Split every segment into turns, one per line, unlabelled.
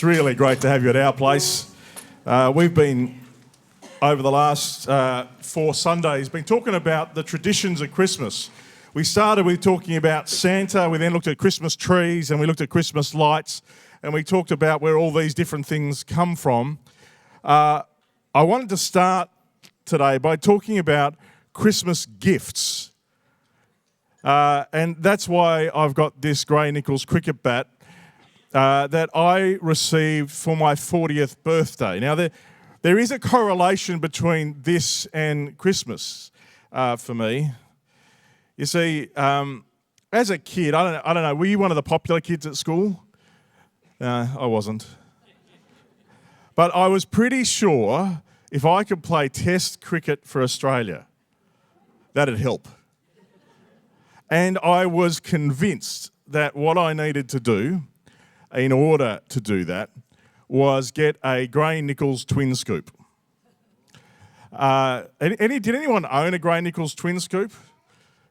It's really great to have you at our place. We've been, over the last 4 Sundays, been talking about the traditions of Christmas. We started with talking about Santa, we then looked at Christmas trees, and we looked at Christmas lights, and we talked about where all these different things come from. I wanted to start today by talking about Christmas gifts. And that's why I've got this Gray Nichols cricket bat that I received for my 40th birthday. Now, there is a correlation between this and Christmas for me. You see, as a kid, I don't know, were you one of the popular kids at school? I wasn't. But I was pretty sure if I could play Test cricket for Australia, that'd help. And I was convinced that what I needed to do in order to do that was get a Gray Nichols twin scoop. Did anyone own a Gray Nichols twin scoop?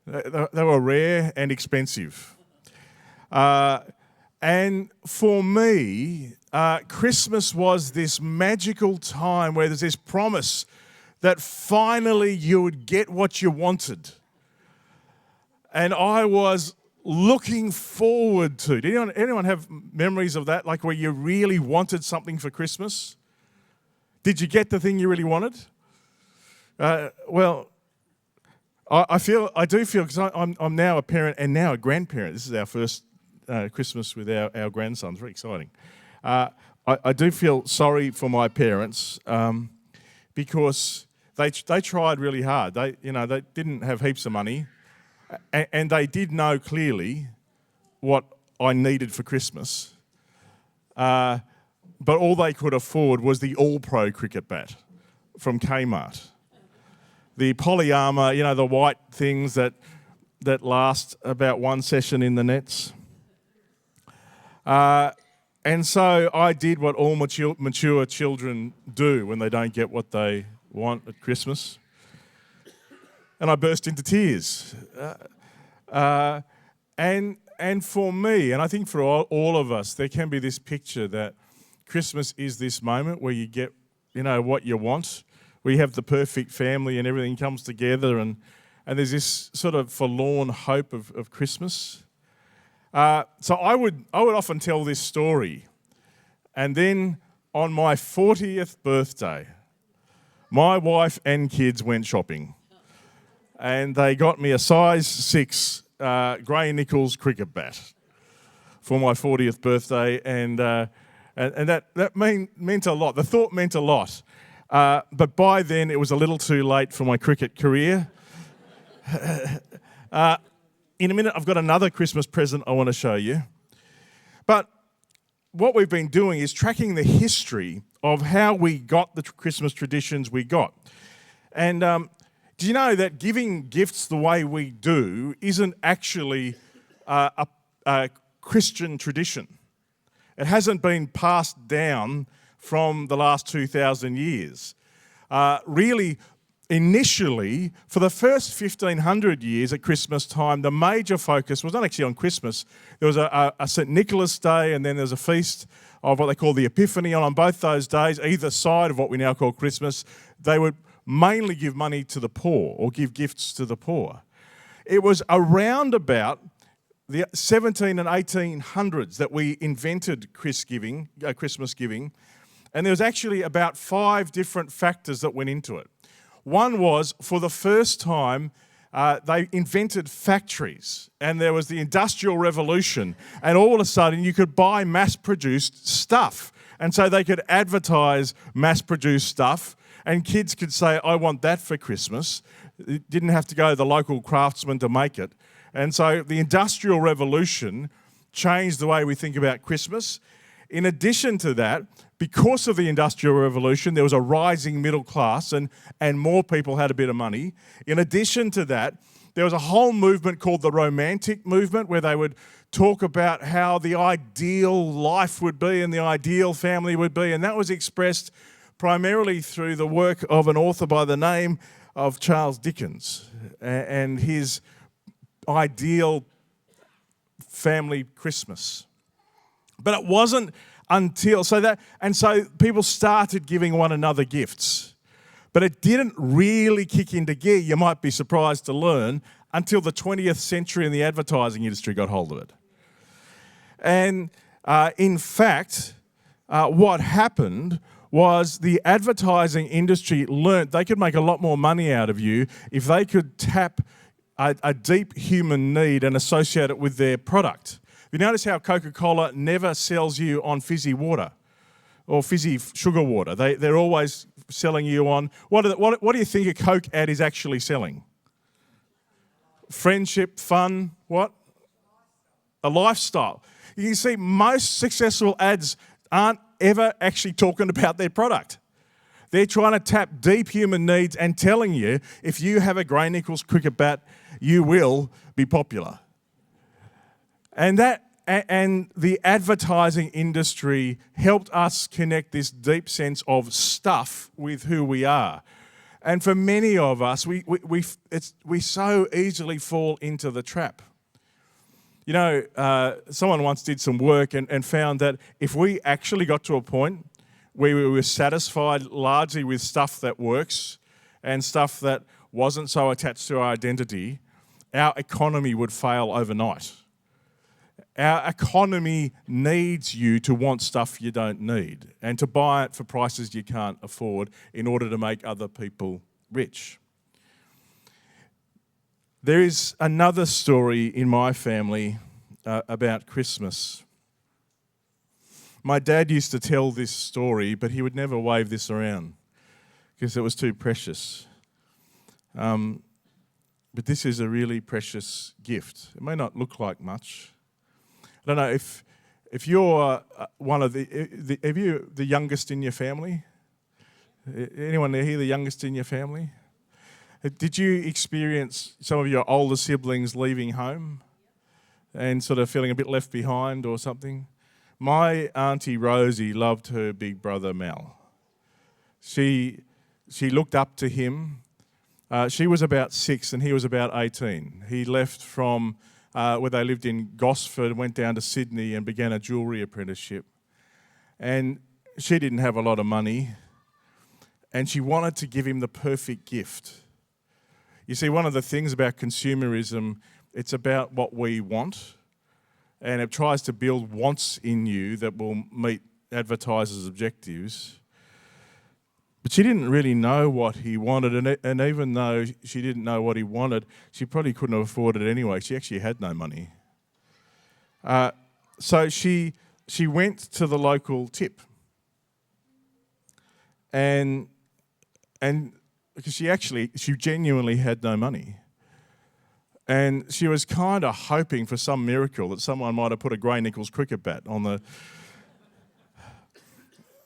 They were rare and expensive. And for me, Christmas was this magical time where there's this promise that finally you would get what you wanted. And I was looking forward to. Did anyone have memories of that, like where you really wanted something for Christmas? Did you get the thing you really wanted? Well, I do feel, because I'm now a parent and now a grandparent. This is our first Christmas with our grandsons. Very exciting. I do feel sorry for my parents because they tried really hard. They didn't have heaps of money. And they did know clearly what I needed for Christmas. But all they could afford was the All-Pro cricket bat from Kmart. The polyarmour, the white things that last about one session in the nets. And so I did what all mature children do when they don't get what they want at Christmas. And I burst into tears. And for me, and I think for all of us, there can be this picture that Christmas is this moment where you get, what you want, where you have the perfect family and everything comes together, and there's this sort of forlorn hope of Christmas. So I would often tell this story. And then on my 40th birthday, my wife and kids went shopping. And they got me a size 6 Gray Nichols cricket bat for my 40th birthday, and that meant a lot. The thought meant a lot, but by then it was a little too late for my cricket career. In a minute, I've got another Christmas present I want to show you. But what we've been doing is tracking the history of how we got the Christmas traditions we got, and do you know that giving gifts the way we do isn't actually a Christian tradition? It hasn't been passed down from the last 2,000 years. Really, initially, for the first 1,500 years at Christmas time, the major focus was not actually on Christmas. There was a St. Nicholas Day, and then there's a feast of what they call the Epiphany. And on both those days, either side of what we now call Christmas, they would mainly give money to the poor or give gifts to the poor. It was around about the 17 and 1800s that we invented Christmas giving, and there was actually about 5 different factors that went into it. One was, for the first time, they invented factories, and there was the Industrial Revolution, and all of a sudden you could buy mass-produced stuff, and so they could advertise mass-produced stuff. And kids could say, I want that for Christmas. It didn't have to go to the local craftsman to make it. And so the Industrial Revolution changed the way we think about Christmas. In addition to that, because of the Industrial Revolution, there was a rising middle class and more people had a bit of money. In addition to that, there was a whole movement called the Romantic movement, where they would talk about how the ideal life would be and the ideal family would be. And that was expressed primarily through the work of an author by the name of Charles Dickens and his ideal family Christmas. But it wasn't So people started giving one another gifts. But it didn't really kick into gear, you might be surprised to learn, until the 20th century and the advertising industry got hold of it. And in fact, what happened was the advertising industry learnt they could make a lot more money out of you if they could tap a deep human need and associate it with their product. You notice how Coca-Cola never sells you on fizzy water or fizzy sugar water. They're always selling you on, what do you think a Coke ad is actually selling? Friendship, fun, what? A lifestyle. You can see most successful ads aren't ever actually talking about their product. They're trying to tap deep human needs and telling you if you have a Gray Nichols cricket bat, you will be popular. And the advertising industry helped us connect this deep sense of stuff with who we are. And for many of us, we so easily fall into the trap. You know, someone once did some work and found that if we actually got to a point where we were satisfied largely with stuff that works and stuff that wasn't so attached to our identity, our economy would fail overnight. Our economy needs you to want stuff you don't need and to buy it for prices you can't afford in order to make other people rich. There is another story in my family about Christmas. My dad used to tell this story, but he would never wave this around because it was too precious. But this is a really precious gift. It may not look like much. I don't know if you're one of are you the youngest in your family? Anyone here the youngest in your family? Did you experience some of your older siblings leaving home and sort of feeling a bit left behind or something? My Auntie Rosie loved her big brother Mel. She looked up to him. She was about 6 and he was about 18. He left from where they lived in Gosford, went down to Sydney and began a jewellery apprenticeship. And she didn't have a lot of money and she wanted to give him the perfect gift. You see, one of the things about consumerism, it's about what we want, and it tries to build wants in you that will meet advertisers' objectives. But she didn't really know what he wanted, and even though she didn't know what he wanted, she probably couldn't have afforded it anyway. She actually had no money. So she went to the local tip, and because she genuinely had no money. And she was kind of hoping for some miracle that someone might have put a Gray Nichols cricket bat on the...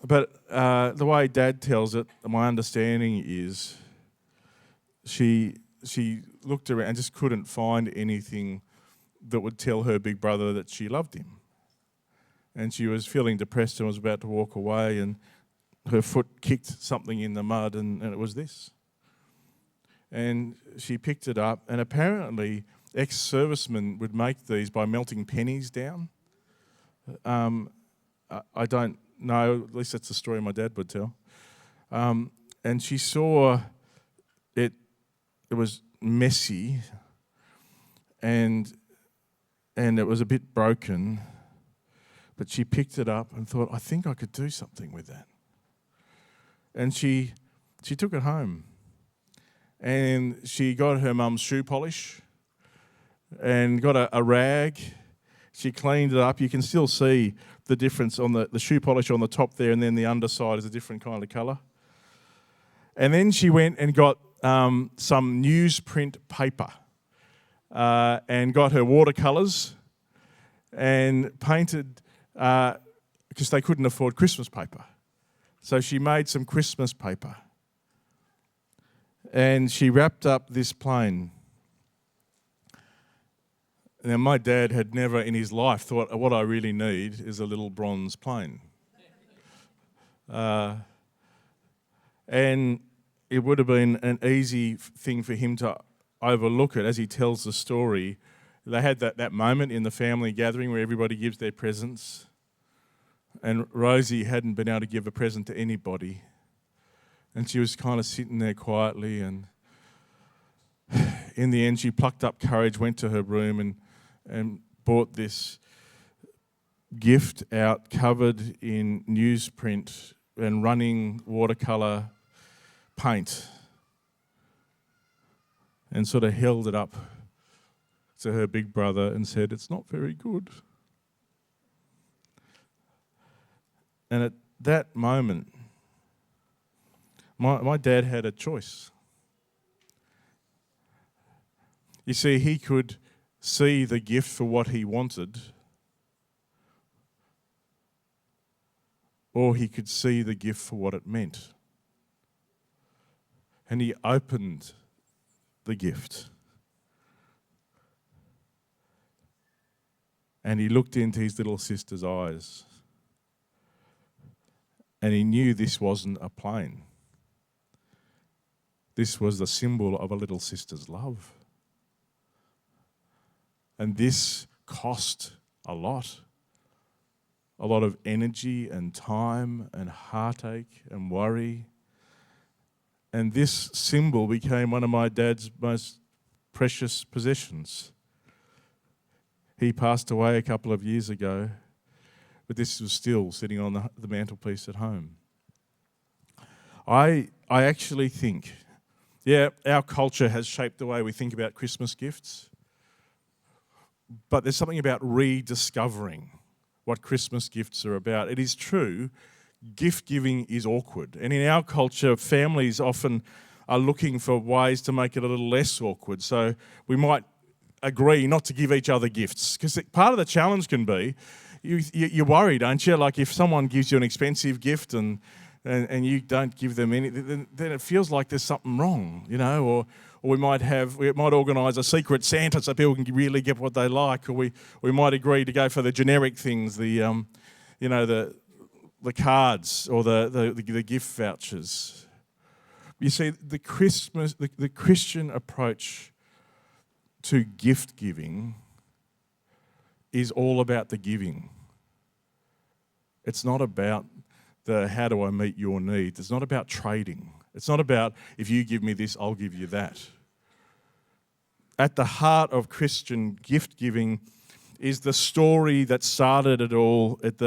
But the way Dad tells it, my understanding is she looked around and just couldn't find anything that would tell her big brother that she loved him. And she was feeling depressed and was about to walk away, and her foot kicked something in the mud, and it was this. And she picked it up, and apparently ex-servicemen would make these by melting pennies down. I don't know, at least that's the story my dad would tell. And she saw it was messy, and it was a bit broken, but she picked it up and thought, I think I could do something with that. And she took it home. And she got her mum's shoe polish and got a rag. She cleaned it up. You can still see the difference on the shoe polish on the top there, and then the underside is a different kind of colour. And then she went and got some newsprint paper and got her watercolours and painted, because they couldn't afford Christmas paper. So she made some Christmas paper. And she wrapped up this plane. Now, my dad had never in his life thought, what I really need is a little bronze plane. And it would have been an easy thing for him to overlook it as he tells the story. They had that moment in the family gathering where everybody gives their presents. And Rosie hadn't been able to give a present to anybody. And she was kind of sitting there quietly, and in the end she plucked up courage, went to her room and bought this gift out covered in newsprint and running watercolour paint, and sort of held it up to her big brother and said, "It's not very good." And at that moment, my dad had a choice. You see, he could see the gift for what he wanted, or he could see the gift for what it meant. And he opened the gift. And he looked into his little sister's eyes. And he knew this wasn't a plane. This was the symbol of a little sister's love. And this cost a lot of energy and time and heartache and worry. And this symbol became one of my dad's most precious possessions. He passed away a couple of years ago, but this was still sitting on the mantelpiece at home. I actually think, our culture has shaped the way we think about Christmas gifts, but there's something about rediscovering what Christmas gifts are about. It is true, gift giving is awkward. And in our culture, families often are looking for ways to make it a little less awkward. So we might agree not to give each other gifts. Because part of the challenge can be, you're worried, aren't you? Like if someone gives you an expensive gift and you don't give them any, then it feels like there's something wrong, or we might organise a secret Santa so people can really get what they like, or we might agree to go for the generic things, the cards or the gift vouchers. You see, the Christian approach to gift giving is all about the giving. It's not about the how do I meet your needs. It's not about trading. It's not about if you give me this, I'll give you that. At the heart of Christian gift giving is the story that started it all at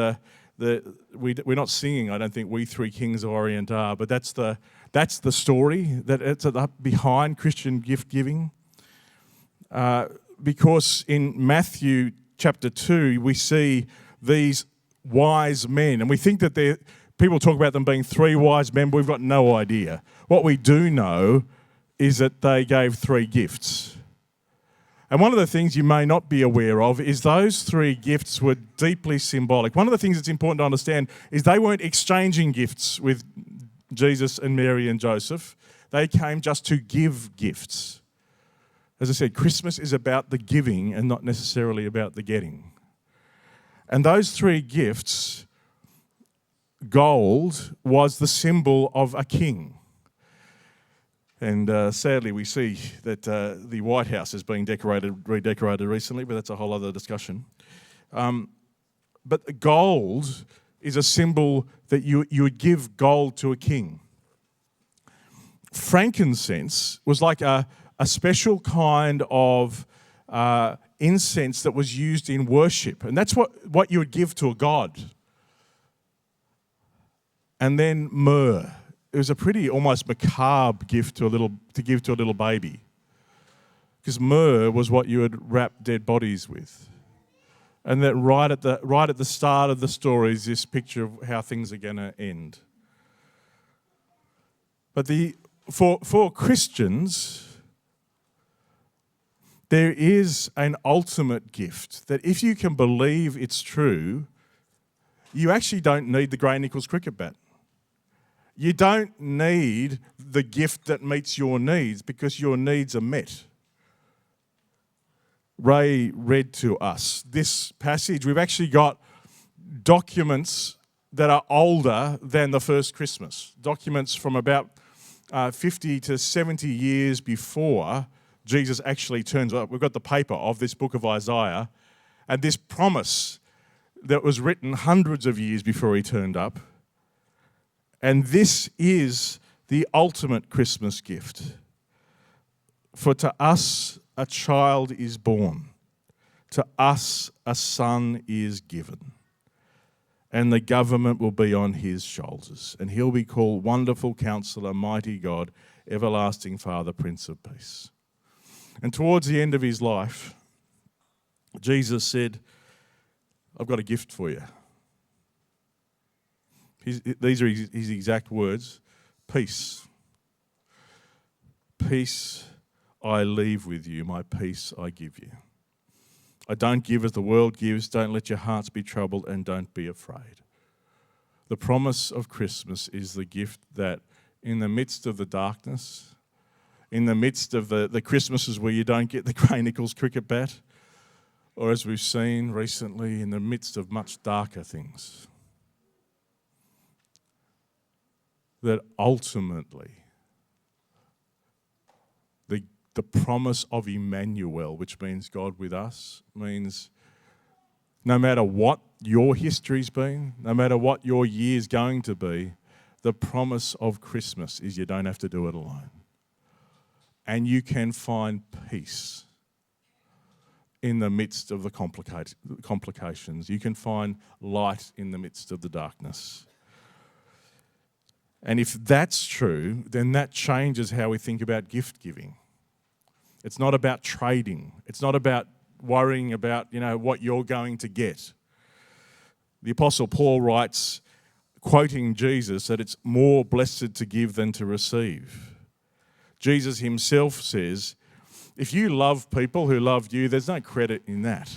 we're not singing, I don't think, We Three Kings of Orient are, but that's the story that it's behind Christian gift giving. Because in Matthew chapter 2, we see these wise men, and we think that people talk about them being three wise men, but we've got no idea. What we do know is that they gave three gifts. And one of the things you may not be aware of is those three gifts were deeply symbolic. One of the things that's important to understand is they weren't exchanging gifts with Jesus and Mary and Joseph. They came just to give gifts. As I said, Christmas is about the giving and not necessarily about the getting. And those three gifts, gold was the symbol of a king. And sadly, we see that the White House is being redecorated recently, but that's a whole other discussion. But gold is a symbol that you would give gold to a king. Frankincense was like a special kind of incense that was used in worship. And that's what you would give to a god. And then myrrh. It was a pretty almost macabre gift to give to a little baby. Because myrrh was what you would wrap dead bodies with. And that right at the start of the story is this picture of how things are going to end. But for Christians, there is an ultimate gift that if you can believe it's true, you actually don't need the Gray Nichols cricket bat. You don't need the gift that meets your needs because your needs are met. Ray read to us this passage. We've actually got documents that are older than the first Christmas. Documents from about 50 to 70 years before Jesus actually turns up. We've got the paper of this book of Isaiah and this promise that was written hundreds of years before he turned up. And this is the ultimate Christmas gift. For to us a child is born, to us a son is given, and the government will be on his shoulders, and he'll be called Wonderful Counselor, Mighty God, Everlasting Father, Prince of Peace. And towards the end of his life, Jesus said, I've got a gift for you. These are his exact words. Peace. Peace I leave with you, my peace I give you. I don't give as the world gives. Don't let your hearts be troubled and don't be afraid. The promise of Christmas is the gift that in the midst of the darkness, in the midst of the Christmases where you don't get the Gray Nichols cricket bat, or as we've seen recently, in the midst of much darker things, that ultimately the promise of Emmanuel, which means God with us, means no matter what your history's been, no matter what your year's going to be, the promise of Christmas is you don't have to do it alone. And you can find peace in the midst of the complications. You can find light in the midst of the darkness. And if that's true, then that changes how we think about gift giving. It's not about trading. It's not about worrying about, what you're going to get. The Apostle Paul writes, quoting Jesus, that it's more blessed to give than to receive. Jesus himself says, if you love people who love you, there's no credit in that.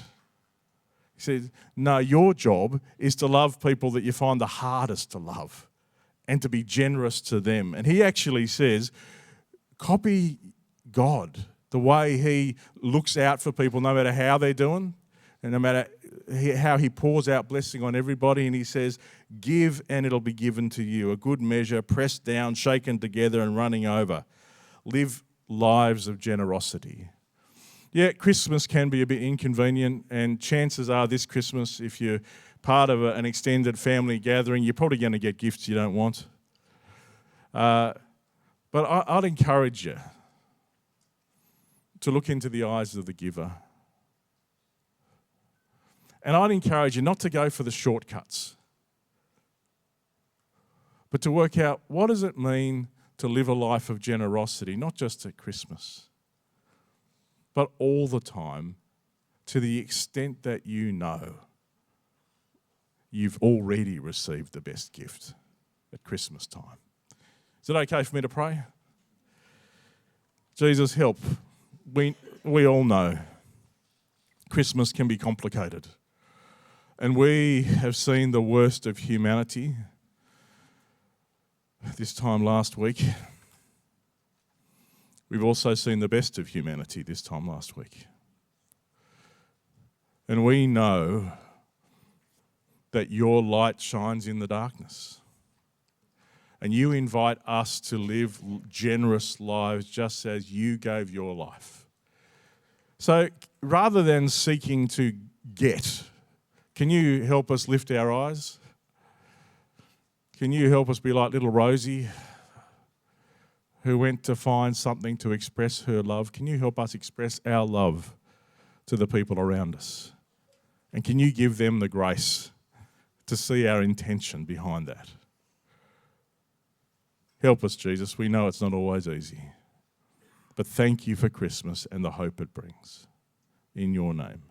He says, no, your job is to love people that you find the hardest to love and to be generous to them. And he actually says, copy God, the way he looks out for people no matter how they're doing and no matter how he pours out blessing on everybody. And he says, give and it'll be given to you. A good measure, pressed down, shaken together and running over. Live lives of generosity. Yeah, Christmas can be a bit inconvenient, and chances are this Christmas, if you're part of an extended family gathering, you're probably going to get gifts you don't want. But I'd encourage you to look into the eyes of the giver. And I'd encourage you not to go for the shortcuts, but to work out what does it mean to live a life of generosity, not just at Christmas, but all the time, to the extent that you know you've already received the best gift at Christmas time. Is it okay for me to pray? Jesus, help. We all know Christmas can be complicated. And we have seen the worst of humanity this time last week. We've also seen the best of humanity this time last week. And we know that your light shines in the darkness. And you invite us to live generous lives just as you gave your life. So rather than seeking to get, can you help us lift our eyes? Can you help us be like little Rosie, who went to find something to express her love? Can you help us express our love to the people around us? And can you give them the grace to see our intention behind that? Help us, Jesus. We know it's not always easy. But thank you for Christmas and the hope it brings. In your name.